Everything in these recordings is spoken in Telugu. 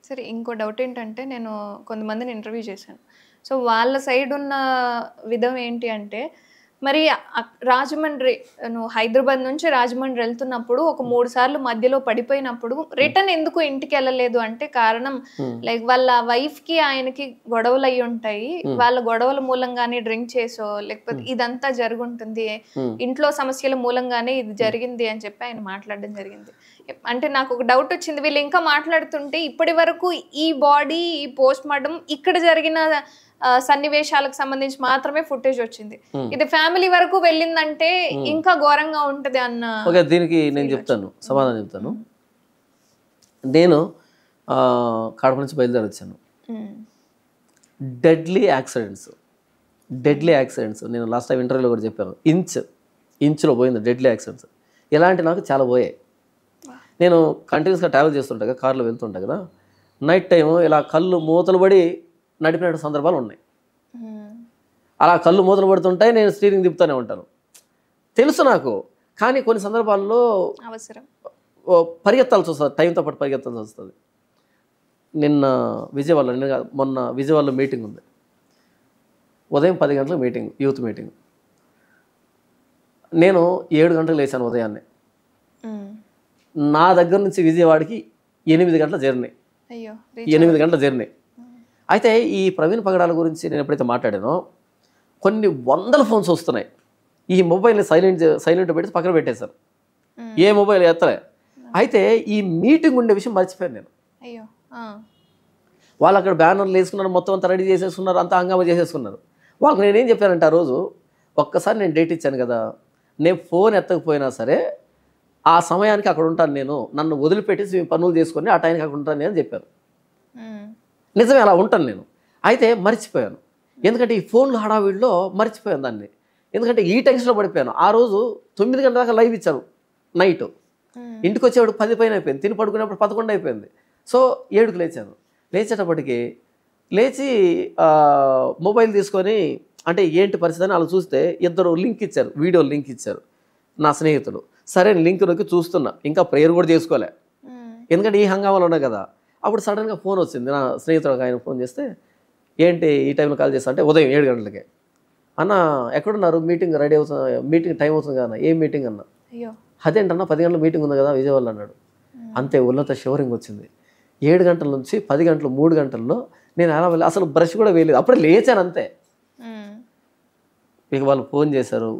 సరే ఇంకో డౌట్ ఏంటంటే నేను కొంతమందిని ఇంటర్వ్యూ చేశాను. సో, వాళ్ళ సైడ్ ఉన్న విధం ఏంటి అంటే, మరి రాజమండ్రి నువ్వు హైదరాబాద్ నుంచి రాజమండ్రి ఎళ్తున్నప్పుడు ఒక 3 సార్లు మధ్యలో పడిపోయినప్పుడు రిటర్న్ ఎందుకు ఇంటికెళ్ళలేదు అంటే కారణం లైక్ వాళ్ళ వైఫ్‌కి, ఆయనకి గొడవలయ్యుంటాయి. వాళ్ళ గొడవల మూలంగానే డ్రింక్ చేసో లేకపోతే ఇదంతా జరుగుంటుంది. ఇంట్లో సమస్యల మూలంగానే ఇది జరిగింది అని చెప్పి ఆయన మాట్లాడడం జరిగింది. అంటే నాకొక డౌట్ వచ్చింది. వీళ్ళు ఇంకా మాట్లాడుతుంటే ఇప్పటి వరకు ఈ బాడీ, ఈ పోస్ట్ మార్టం ఇక్కడ జరిగిన సన్నివేశాలకు సంబంధించి మాత్రమే ఫుటేజ్ వచ్చింది. ఇది ఫ్యామిలీ వరకు వెళ్ళిందంటే ఇంకా ఘోరంగా ఉంటది అన్న. ఓకే, దీనికి నేను చెప్తాను, సమాధానం చెప్తాను. నేను కడప నుంచి బయలుదేరి వచ్చాను. డెడ్లీ యాక్సిడెంట్స్ నేను లాస్ట్ టైం ఇంటర్వ్యూలో కూడా చెప్పాను. ఇంచ్లో పోయింది డెడ్లీ యాక్సిడెంట్స్. ఇలాంటి నాకు చాలా పోయాయి. నేను కంటిన్యూస్గా ట్రావెల్ చేస్తుంటా కదా, కార్లో వెళ్తుంటా కదా, నైట్ టైం ఇలా కళ్ళు మూతలు పడి నడిపిన సందర్భాలు ఉన్నాయి. అలా కళ్ళు మూతలు పడుతుంటాయి, నేను స్టీరింగ్ తిప్పుతూనే ఉంటాను. తెలుసు నాకు, కానీ కొన్ని సందర్భాల్లో అవసరం పరిగెత్తాల్సి వస్తుంది, టైంతో పాటు పరిగెత్తాల్సి వస్తుంది. మొన్న విజయవాడలో మీటింగ్ ఉంది. ఉదయం 10 గంటలకు మీటింగ్, యూత్ మీటింగ్. నేను 7 గంటలకు లేచాను ఉదయాన్నే. నా దగ్గర నుంచి విజయవాడకి 8 గంటల జర్నీ. 8 గంటల జర్నీ. అయితే ఈ ప్రవీణ్ పగడాల గురించి నేను ఎప్పుడైతే మాట్లాడానో కొన్ని వందల ఫోన్స్ వస్తున్నాయి. ఈ మొబైల్ని సైలెంట్ పెట్టి పక్కన పెట్టేశాను, ఏ మొబైల్ ఎత్తలే. అయితే ఈ మీటింగ్ ఉండే విషయం మర్చిపోయాను నేను. వాళ్ళు అక్కడ బ్యానర్లు వేసుకున్నారు, మొత్తం అంతా రెడీ చేసేసుకున్నారు, అంతా హంగామా చేసేసుకున్నారు. వాళ్ళకి నేనేం చెప్పానంటే, ఆ రోజు ఒక్కసారి నేను డేట్ ఇచ్చాను కదా, నేను ఫోన్ ఎత్తకపోయినా సరే ఆ సమయానికి అక్కడ ఉంటాను, నేను నన్ను వదిలిపెట్టేసి పనులు చేసుకొని ఆ టైంకి అక్కడ ఉంటాను అని చెప్పాను. నిజమే, అలా ఉంటాను నేను. అయితే మర్చిపోయాను, ఎందుకంటే ఈ ఫోన్లు హడావిడిలో మర్చిపోయాను దాన్ని. ఎందుకంటే ఈ టెన్షన్లో పడిపోయాను. ఆ రోజు 9 గంటల దాకా లైవ్ ఇచ్చాను నైట్. ఇంటికి వచ్చేవాడు 10 పైన అయిపోయింది, తిని పడుకునేప్పుడు 11 అయిపోయింది. సో 7కి లేచాను. లేచేటప్పటికి లేచి మొబైల్ తీసుకొని అంటే ఏంటి పరిస్థితి అని అలా చూస్తే ఇద్దరు లింక్ ఇచ్చారు, వీడియో లింక్ ఇచ్చారు నా స్నేహితులు. సరే లింక్ నొక్కి చూస్తున్నా, ఇంకా ప్రేయర్ కూడా చేసుకోలే, ఎందుకంటే ఈ హంగామాలు ఉన్నాయి కదా. అప్పుడు సడన్గా ఫోన్ వచ్చింది, నా స్నేహితుడు ఆయన ఫోన్ చేస్తే, ఏంటి ఈ టైంలో కాల్ చేస్తా అంటే ఉదయం 7 గంటలకే. అన్న ఎక్కడున్నారు, మీటింగ్ రెడీ అవుతుంది, మీటింగ్ టైం అవుతుంది కదా. ఏం మీటింగ్ అన్న? అదేంటన్నా 10 గంటల మీటింగ్ ఉంది కదా విజయవాడలో అన్నాడు. అంతే ఉన్నత షివరింగ్ వచ్చింది. 7 గంటల నుంచి 10 గంటలు 3 గంటల్లో నేను అలా వెళ్ళి అసలు బ్రష్ కూడా వేయలేదు, అప్పుడే లేచాను అంతే. ఇక వాళ్ళు ఫోన్ చేశారు,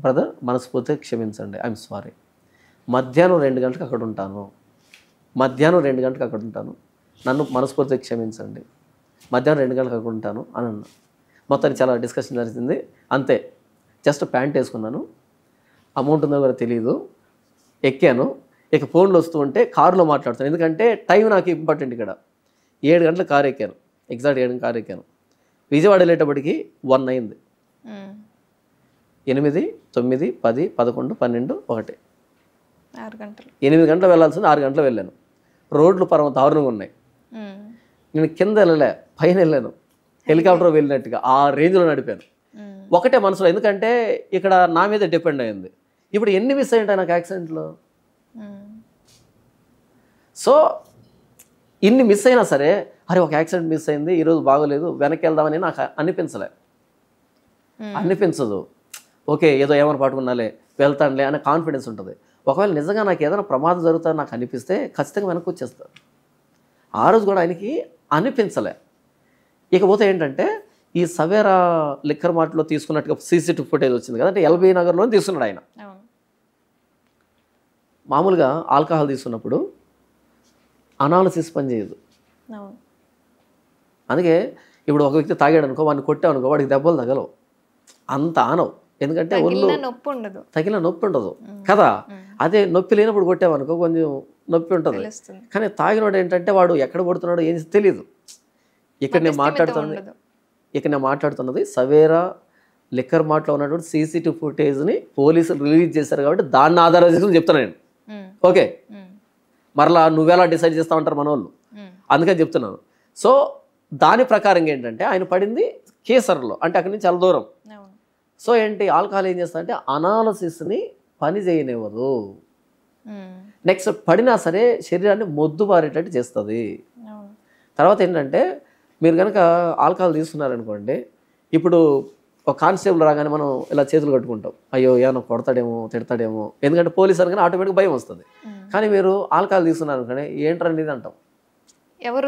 బ్రదర్ మనస్ఫూర్తిగా క్షమించండి, ఐఎమ్ సారీ, మధ్యాహ్నం 2 గంటలకు అక్కడ ఉంటాను, నన్ను మనస్ఫూర్తిగా క్షమించండి, మధ్యాహ్నం 2 గంటలకు అక్కడ ఉంటాను అని అన్నా. మొత్తానికి చాలా డిస్కషన్ జరిగింది. అంతే, జస్ట్ ప్యాంట్ వేసుకున్నాను, అమౌంట్ ఉందో కూడా తెలియదు, ఎక్కాను. ఇక ఫోన్లు వస్తూ ఉంటే కారులో మాట్లాడుతాను, ఎందుకంటే టైం నాకు ఇంపార్టెంట్. ఇక్కడ 7 గంటల కారు ఎక్కాను, ఎగ్జాక్ట్ 7 కారు ఎక్కాను. విజయవాడ వెళ్ళేటప్పటికి 1 అయింది. 8, 9, 10, 11, 12, 1 6 గంటలు. 8 గంటలు వెళ్ళాల్సింది 6 గంటలు వెళ్ళాను. రోడ్లు పరమ దారుణంగా ఉన్నాయి. నేను కింద వెళ్ళలే, పైన వెళ్ళాను, హెలికాప్టర్ వెళ్ళినట్టుగా ఆ రేంజ్లో నడిపాను. ఒకటే మనసులో, ఎందుకంటే ఇక్కడ నా మీద డిపెండ్ అయింది. ఇప్పుడు ఎన్ని మిస్ అయ్యింటాయి నాకు యాక్సిడెంట్లో. సో ఇన్ని మిస్ అయినా సరే, అరే ఒక యాక్సిడెంట్ మిస్ అయింది, ఈరోజు బాగోలేదు, వెనక్కి వెళ్దామని నాకు అనిపించదు. ఓకే ఏదో ఏమైనా పట్టుకున్నాలే, వెళ్తానులే అనే కాన్ఫిడెన్స్ ఉంటుంది. ఒకవేళ నిజంగా నాకు ఏదైనా ప్రమాదం జరుగుతుందని నాకు అనిపిస్తే ఖచ్చితంగా వెనక్కి వచ్చేస్తాను. ఆ రోజు కూడా ఆయనకి అనిపించలే. ఇకపోతే ఏంటంటే ఈ సవేరా లిక్కర్ మార్ట్లో తీసుకున్నట్టుగా CCTV ఫుటేజ్ వచ్చింది కదా, అంటే LB నగర్లో తీసుకున్నాడు ఆయన. మామూలుగా ఆల్కహాల్ తీసుకున్నప్పుడు అనాలిసిస్ పని చేయదు. అందుకే ఇప్పుడు ఒక వ్యక్తి తాగాడు అనుకో, వాడిని కొట్టావు అనుకో, వాడికి దెబ్బలు తగలవు, అంత ఆనవు, ఎందుకంటే ఒళ్ళు తగిలిన నొప్పి ఉండదు కదా. అదే నొప్పి లేనప్పుడు కొట్టామనుకో కొంచెం నొప్పి ఉంటుంది. కానీ తాగినోడు ఏంటంటే వాడు ఎక్కడ కొడుతున్నాడో ఏం తెలియదు. ఇక్కడ నేను మాట్లాడుతున్నది సవేరా లిక్కర్ మార్ట్లో ఉన్నటువంటి CCTV ఫుటేజ్ని పోలీసులు రిలీజ్ చేశారు కాబట్టి దాన్ని ఆధారం చేసుకుని చెప్తాను నేను. ఓకే, మరలా నువ్వెలా డిసైడ్ చేస్తా ఉంటారు మన వాళ్ళు, అందుకని చెప్తున్నాను. సో దాని ప్రకారంగా ఏంటంటే ఆయన పడింది కేసర్లో, అంటే అక్కడి నుంచి చాలా దూరం. సో ఏంటి ఆల్కహాల్ ఏం చేస్తా అంటే అనాలసిస్ని పని చేయనివ్వదు. నెక్స్ట్ పడినా సరే శరీరాన్ని మొద్దుబారేటట్టు చేస్తుంది. తర్వాత ఏంటంటే మీరు కనుక ఆల్కహాల్ తీసుకున్నారనుకోండి, ఇప్పుడు ఒక కానిస్టేబుల్ రాగానే మనం ఇలా చేతులు కట్టుకుంటాం, అయ్యో ఏమన్నా కొడతాడేమో తిడతాడేమో, ఎందుకంటే పోలీసు అనగానే ఆటోమేటిక్ భయం వస్తుంది. కానీ మీరు ఆల్కహాల్ తీసుకున్నారు అనుకోండి, ఏంట్రండి ఇది అంటాం, ఎవరు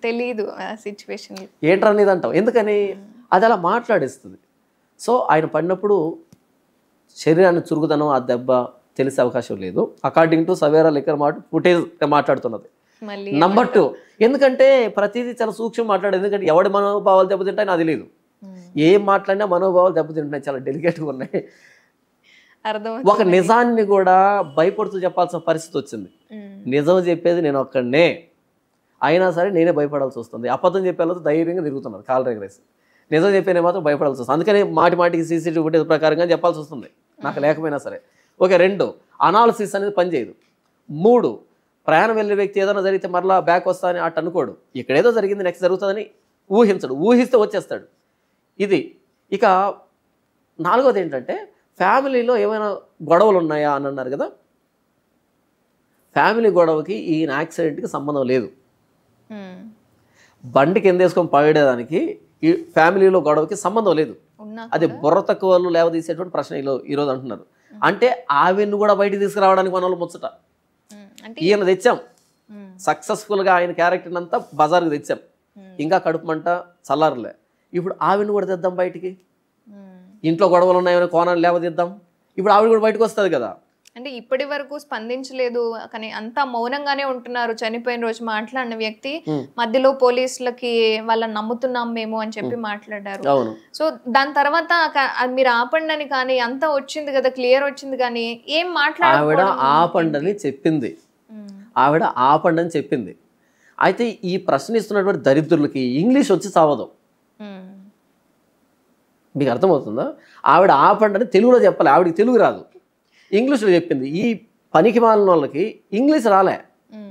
తెలియదు ఆ సిచ్యువేషన్, ఏంట్రని ఇది అంటాం. ఎందుకని అది అలా మాట్లాడేస్తుంది. సో ఆయన పడినప్పుడు శరీరాన్ని చురుగుదనం ఆ దెబ్బ తెలిసే అవకాశం లేదు. According to Savera liquor footage మాట్లాడుతున్నది. మళ్ళీ నంబర్ 2, ఎందుకంటే ప్రతిదీ చాలా సూక్ష్మం మాట్లాడేది. ఎందుకంటే ఎవడి మనోభావాలు దెబ్బతింటాయి నాకు తెలియదు. ఏం మాట్లాడినా మనోభావాలు దెబ్బతింటున్నాయి, చాలా డెలికేట్గా ఉన్నాయి. అర్థం ఒక నిజాన్ని కూడా భయపడుతూ చెప్పాల్సిన పరిస్థితి వచ్చింది. నిజం చెప్పేది నేను ఒక్కడనే, అయినా సరే నేనే భయపడాల్సి వస్తుంది. అబద్ధం చెప్పేళ్ళతో ధైర్యంగా తిరుగుతున్నారు కాలు రెగరేసి, నిజం చెప్పేనే మాత్రం భయపడాల్సి వస్తుంది. అందుకని మాటికి CCTV ఫుటేజ్ ప్రకారంగా చెప్పాల్సి వస్తుంది నాకు లేకపోయినా సరే. ఓకే, 2 అనాలిసిస్ అనేది పనిచేయదు. 3 ప్రయాణం వెళ్ళే వ్యక్తి ఏదైనా జరిగితే మరలా బ్యాక్ వస్తా అని అటు అనుకోడు, ఇక్కడేదో జరిగింది నెక్స్ట్ జరుగుతుందని ఊహించడు, ఊహిస్తే వచ్చేస్తాడు. ఇది. ఇక 4వది ఏంటంటే ఫ్యామిలీలో ఏమైనా గొడవలు ఉన్నాయా అని అన్నారు కదా. ఫ్యామిలీ గొడవకి ఈయన యాక్సిడెంట్కి సంబంధం లేదు. బండి కింద వేసుకొని పడేదానికి ఈ ఫ్యామిలీలో గొడవకి సంబంధం లేదు. అది బుర్ర తక్కువ వాళ్ళు లేవదీసేటువంటి ప్రశ్న ఈరోజు అంటున్నారు. అంటే ఆవిడ్ని కూడా బయటికి తీసుకురావడానికి మన వాళ్ళు ముచ్చట. ఈయన తెచ్చాం సక్సెస్ఫుల్గా, ఆయన క్యారెక్టర్ అంతా బజార్కి తెచ్చాం, ఇంకా కడుపు మంట చల్లారలే. ఇప్పుడు ఆవిడ్ని కూడా తెద్దాం బయటికి, ఇంట్లో గొడవలు ఉన్నాయని కోణాలు లేవదిద్దాం, ఇప్పుడు ఆవిడ కూడా బయటకు వస్తుంది కదా. అంటే ఇప్పటి వరకు స్పందించలేదు, కానీ అంతా మౌనంగానే ఉంటున్నారు. చనిపోయిన రోజు మాట్లాడిన వ్యక్తి మధ్యలో పోలీసులకి వాళ్ళని నమ్ముతున్నాం మేము అని చెప్పి మాట్లాడారు. సో దాని తర్వాత మీరు ఆపండి అని కానీ అంతా వచ్చింది కదా, క్లియర్ వచ్చింది, కానీ ఏం ఆవిడ ఆపండి చెప్పింది, ఆవిడ ఆపండి అని చెప్పింది. అయితే ఈ ప్రశ్న ఇస్తున్నటువంటి దరిద్రులకి ఇంగ్లీష్ వచ్చి చావదు. మీకు అర్థమవుతుందా? ఆవిడ ఆపండి అని తెలుగులో చెప్పాలి, ఆవిడకి తెలుగు రాదు, ఇంగ్లీష్లో చెప్పింది. ఈ పనికి మాలిన వాళ్ళకి ఇంగ్లీష్ రాలే,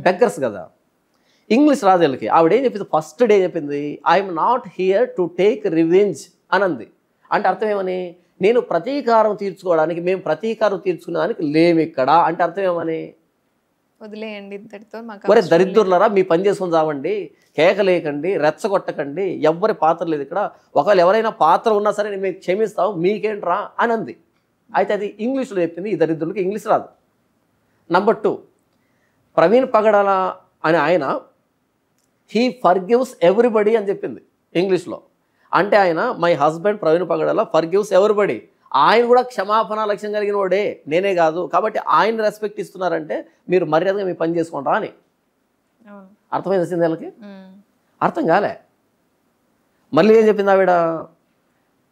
బెగ్గర్స్ కదా, ఇంగ్లీష్ రాదు వీళ్ళకి. ఆవిడ ఏం చెప్పింది, ఫస్ట్ డే చెప్పింది, I'm not here to take revenge అనంది. అంటే అర్థం ఏమని, నేను ప్రతీకారం తీర్చుకోవడానికి, మేము ప్రతీకారం తీర్చుకునేదానికి లేము ఇక్కడ అంటే అర్థం ఏమని, వదిలేయండి ఇద్దరితో, ఒరే దరిద్రులరా మీ పని చేసుకొని చావండి, కేకలేకండి, రెచ్చగొట్టకండి, ఎవ్వరి పాత్ర లేదు ఇక్కడ, ఒకవేళ ఎవరైనా పాత్ర ఉన్నా సరే మేము క్షమిస్తాం, మీకేంట్రా అని అంది. అయితే అది ఇంగ్లీష్లో చెప్పింది, ఈ దరిద్రులకి ఇంగ్లీష్ రాదు. నంబర్ 2, ప్రవీణ్ పగడాల అని ఆయన హీ ఫర్గివ్స్ ఎవ్రీబడి అని చెప్పింది ఇంగ్లీష్లో. అంటే ఆయన my husband Praveen Pagadala forgives everybody, ఆయన కూడా క్షమాపణ లక్ష్యం కలిగిన వాడే, నేనే కాదు, కాబట్టి ఆయన రెస్పెక్ట్ ఇస్తున్నారంటే మీరు మర్యాదగా మీ పని చేసుకుంటారా అని. అర్థమైంది వాళ్ళకి? అర్థం కాలే. మళ్ళీ ఏం చెప్పింది ఆవిడ,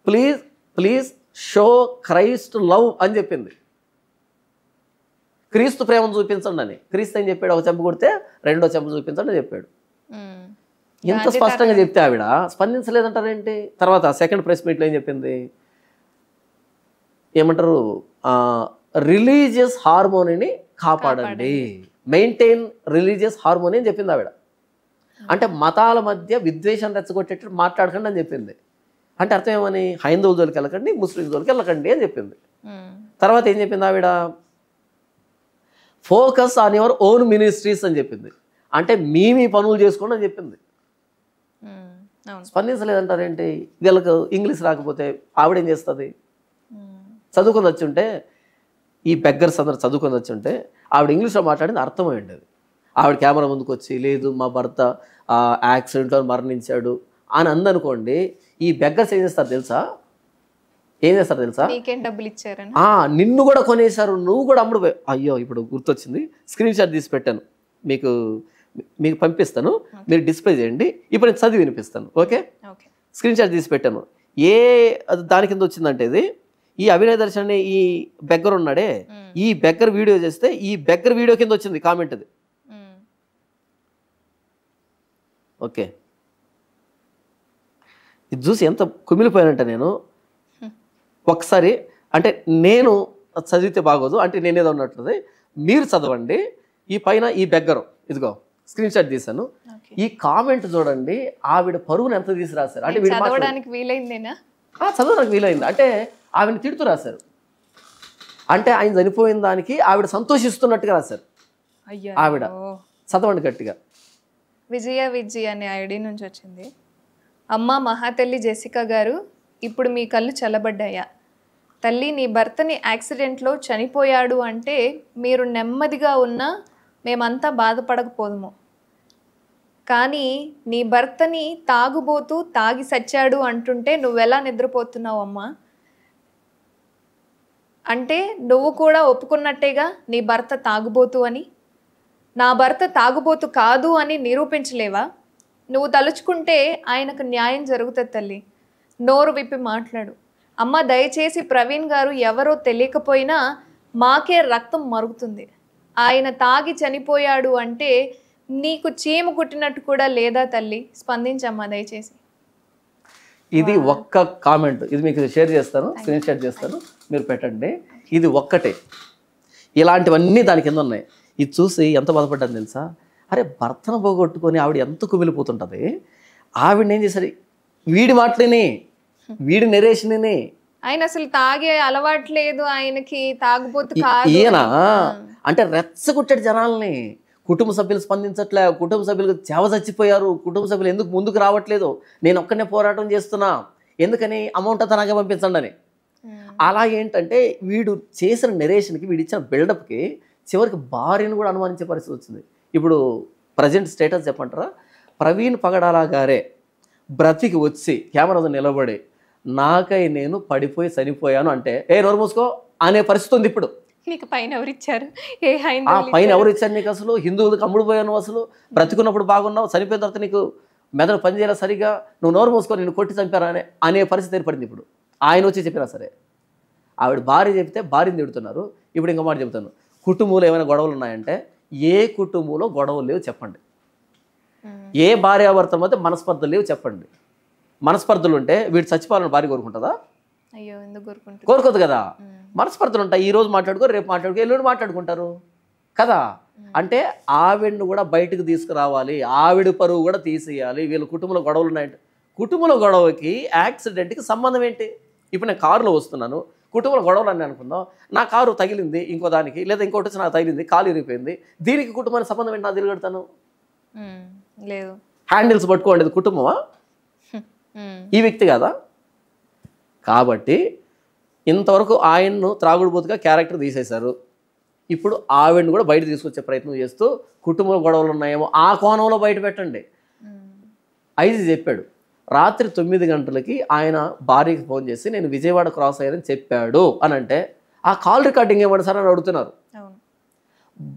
please please show Christ love అని చెప్పింది. క్రీస్తు ప్రేమను చూపించండి అని. క్రీస్తు అని చెప్పాడు, ఒక చెంప కొడితే రెండో చెంప చూపించండి అని చెప్పాడు. ఎంత స్పష్టంగా చెప్తే ఆవిడ స్పందించలేదంటారేంటి? తర్వాత సెకండ్ ప్రెస్ మీట్లో ఏం చెప్పింది, ఏమంటారు, రిలీజియస్ హార్మోనీని కాపాడండి, మెయింటైన్ రిలీజియస్ హార్మోనీ అని చెప్పింది ఆవిడ. అంటే మతాల మధ్య విద్వేషం రెచ్చగొట్టేటట్టు మాట్లాడకండి అని చెప్పింది. అంటే అర్థం ఏమని, హైందవుల జోలికి వెళ్ళకండి, ముస్లిం జోలికి వెళ్ళకండి అని చెప్పింది. తర్వాత ఏం చెప్పింది ఆవిడ, focus on your own ministries అని చెప్పింది. అంటే మీ పనులు చేసుకోండి అని చెప్పింది. స్పందించలేదంటారేంటి? వీళ్ళకు ఇంగ్లీష్ రాకపోతే ఆవిడేం చేస్తుంది? చదువుకొని వచ్చి ఉంటే, ఈ బెగ్గర్స్ అందరు చదువుకొని వచ్చి ఉంటే ఆవిడ ఇంగ్లీష్లో మాట్లాడింది అర్థమై ఉండేది. ఆవిడ కెమెరా ముందుకు వచ్చి, లేదు మా భర్త యాక్సిడెంట్లో మరణించాడు అని అందనుకోండి, ఈ బెగ్గర్స్ ఏం చేస్తారు తెలుసా, డబ్బులు ఇచ్చారని నిన్ను కూడా కొనేశారు, నువ్వు కూడా అమ్ముడు. అయ్యో ఇప్పుడు గుర్తొచ్చింది, స్క్రీన్ షాట్ తీసి పెట్టాను, మీకు పంపిస్తాను, మీరు డిస్ప్లే చేయండి, ఇప్పుడు నేను చదివి వినిపిస్తాను. ఓకే, స్క్రీన్ షాట్ తీసి పెట్టాను. దాని కింద వచ్చిందంటే ఇది, ఈ అభినయ దర్శన్ ఈ బెగ్గర్ ఉన్నాడే, ఈ బెగ్గర్ వీడియో చేస్తే ఈ బెగ్గర్ వీడియో కింద వచ్చింది కామెంట్ అది. ఓకే, ఇది చూసి ఎంత కుమిలిపోయానంటే నేను ఒకసారి, అంటే నేను చదివితే బాగోదు, అంటే నేనేదో ఉన్నట్లది, మీరు చదవండి. ఈ పైన ఈ బెగ్గరు, ఇదిగో స్క్రీన్ షాట్ తీశాను, ఈ కామెంట్ చూడండి, ఆవిడ పరువును ఎంత తీసి రాశారు. అంటే చదవడానికి వీలైందేనా? చదవడానికి వీలైంది. అంటే ఆవిడని తిడుతూ రాశారు, అంటే ఆయన చనిపోయిన దానికి ఆవిడ సంతోషిస్తున్నట్టుగా రాశారు. ఆవిడ చదవండి గట్టిగా. విజయ అనే ఐడి నుంచి వచ్చింది. అమ్మ మహాతల్లి జెసికా గారు, ఇప్పుడు మీ కళ్ళు చల్లబడ్డాయా? తల్లి, నీ భర్తని యాక్సిడెంట్లో చనిపోయాడు అంటే మీరు నెమ్మదిగా ఉన్నా మేమంతా బాధపడకపోదుము. కానీ నీ భర్తని తాగుబోతూ తాగి సచ్చాడు అంటుంటే నువ్వెలా నిద్రపోతున్నావు అమ్మా? అంటే నువ్వు కూడా ఒప్పుకున్నట్టేగా నీ భర్త తాగుబోతు అని. నా భర్త తాగుబోతు కాదు అని నిరూపించలేవా? నువ్వు తలుచుకుంటే ఆయనకు న్యాయం జరుగుతుంది తల్లి. నోరు విప్పి మాట్లాడు. అమ్మ, దయచేసి ప్రవీణ్ గారు ఎవరో తెలియకపోయినా మాకే రక్తం మరుగుతుంది. ఆయన తాగి చనిపోయాడు అంటే నీకు చీమ కుట్టినట్టు కూడా లేదా తల్లి? స్పందించమ్మా దయచేసి. ఇది ఒక్క కామెంట్, ఇది మీకు షేర్ చేస్తాను, స్క్రీన్ షాట్ చేస్తాను, మీరు పెట్టండి. ఇది ఒక్కటే, ఇలాంటివన్నీ దాని కింద ఉన్నాయి. ఇది చూసి ఎంత బాధపడ్డాను తెలుసా? అరే, భర్తను పోగొట్టుకొని ఆవిడ ఎంత కుమిలిపోతుంటుంది. ఆవిడని ఏం చేశారు, వీడి మాటలేని, వీడి నెరేషన్ని. ఆయన అసలు తాగే అలవాటు లేదు ఆయనకి, తాగుబోతు కాదు. ఈయన అంటే రెచ్చగొట్టాడు జనాల్ని. కుటుంబ సభ్యులు స్పందించట్లే, కుటుంబ సభ్యులు చావ చచ్చిపోయారు, కుటుంబ సభ్యులు ఎందుకు ముందుకు రావట్లేదు, నేను ఒక్కనే పోరాటం చేస్తున్నా, ఎందుకని అమౌంట్ అంతా నాకే పంపించండి అని. అలా ఏంటంటే వీడు చేసిన నెరేషన్కి, వీడు ఇచ్చిన బిల్డప్కి చివరికి భార్యను కూడా అనుమానించే పరిస్థితి వచ్చింది. ఇప్పుడు ప్రజెంట్ స్టేటస్ చెప్పంటారా? ప్రవీణ్ పగడాల గారే బ్రతికి వచ్చి కెమెరా ముందు నిలబడి నాకై నేను పడిపోయి చనిపోయాను అంటే ఏ నోరు మూసుకో అనే పరిస్థితి ఉంది ఇప్పుడు. నీకు పైన ఎవరిచ్చారు? పైన ఎవరు ఇచ్చారు నీకు? అసలు హిందువులకు అమ్ముడు పోయాను, అసలు బ్రతికున్నప్పుడు బాగున్నావు, చనిపోయిన తర్వాత నీకు మెదడు పనిచేయాలి సరిగా, నువ్వు నోరు మూసుకొని నేను కొట్టి చంపారా అనే పరిస్థితి ఏర్పడింది ఇప్పుడు. ఆయన వచ్చి చెప్పినా సరే, ఆవిడ భార్య చెప్తే భార్యని తిడుతున్నారు. ఇప్పుడు ఇంకో మాట చెబుతాను, కుటుంబంలో ఏమైనా గొడవలు ఉన్నాయంటే ఏ కుటుంబంలో గొడవలు లేవు చెప్పండి. ఏ భార్యాభర్తల మధ్య మనస్పర్ధలు లేవు చెప్పండి. మనస్పర్ధలు ఉంటే వీడు చచ్చిపోవాలని భార్య కోరుకుంటుందా? అయ్యో, ఎందుకు కోరుకుంటుంది? కోరుకోదు కదా. మనస్పర్ధలు ఉంటాయి, ఈ రోజు మాట్లాడుకో, రేపు మాట్లాడుకో, ఎల్లుండి మాట్లాడుకుంటారు కదా. అంటే ఆవిడను కూడా బయటకు తీసుకురావాలి, ఆవిడ పరువు కూడా తీసేయాలి. వీళ్ళ కుటుంబంలో గొడవలు ఉన్నాయంటే, కుటుంబంలో గొడవకి యాక్సిడెంట్కి సంబంధం ఏంటి? ఇప్పుడు నేను కారులో వస్తున్నాను, కుటుంబంలో గొడవలు అని అనుకుందాం, నా కారు తగిలింది ఇంకో దానికి, లేదా ఇంకోటి వచ్చి నాకు తగిలింది, కాలు ఇరిగిపోయింది, దీనికి కుటుంబానికి సంబంధం ఏంటి? నాకు తిరగడతాను లేదు. హ్యాండిల్స్ పట్టుకోండి, కుటుంబమా? ఈ వ్యక్తి కదా. కాబట్టి ఇంతవరకు ఆయన్ను త్రాగుడుబోతుగా క్యారెక్టర్ తీసేశారు. ఇప్పుడు ఆవిడని కూడా బయట తీసుకొచ్చే ప్రయత్నం చేస్తూ కుటుంబంలో గొడవలు ఉన్నాయేమో ఆ కోణంలో బయట పెట్టండి. ఐజీ చెప్పాడు, రాత్రి 9 గంటలకి ఆయన భార్యకి ఫోన్ చేసి నేను విజయవాడ క్రాస్ అయ్యానని చెప్పాడు అని అంటే ఆ కాల్ రికార్డింగ్ ఏమన్నా సార్ అని అడుగుతున్నారు.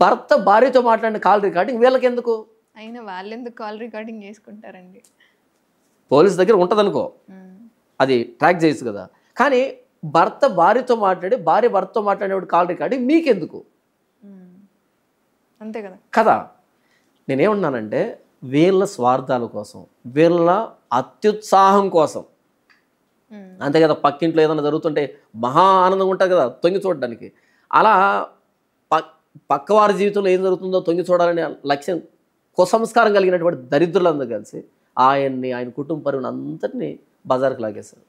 భర్త భార్యతో మాట్లాడిన కాల్ రికార్డింగ్ వీళ్ళకి ఎందుకు? అయినా వాళ్ళెందుకు కాల్ రికార్డింగ్ చేసుకుంటారండి? పోలీస్ దగ్గర ఉంటుంది అనుకో, అది ట్రాక్ చేయొచ్చు కదా. కానీ భర్త భార్యతో మాట్లాడి భార్య భర్తతో మాట్లాడేవాడు కాల్ రికార్డింగ్ మీకెందుకు? అంతే కదా కదా. నేనేమన్నానంటే వీళ్ళ స్వార్థాల కోసం, వీళ్ళ అత్యుత్సాహం కోసం, అంతే కదా. పక్కింట్లో ఏదైనా జరుగుతుంటే మహా ఆనందంగా ఉంటుంది కదా తొంగి చూడడానికి. అలా పక్కవారి జీవితంలో ఏం జరుగుతుందో తొంగి చూడాలనే లక్ష్యం, కుసంస్కారం కలిగినటువంటి దరిద్రులందరూ కలిసి ఆయన్ని, ఆయన కుటుంబ పరివుని అంతటినీ బజార్కి లాగేశారు.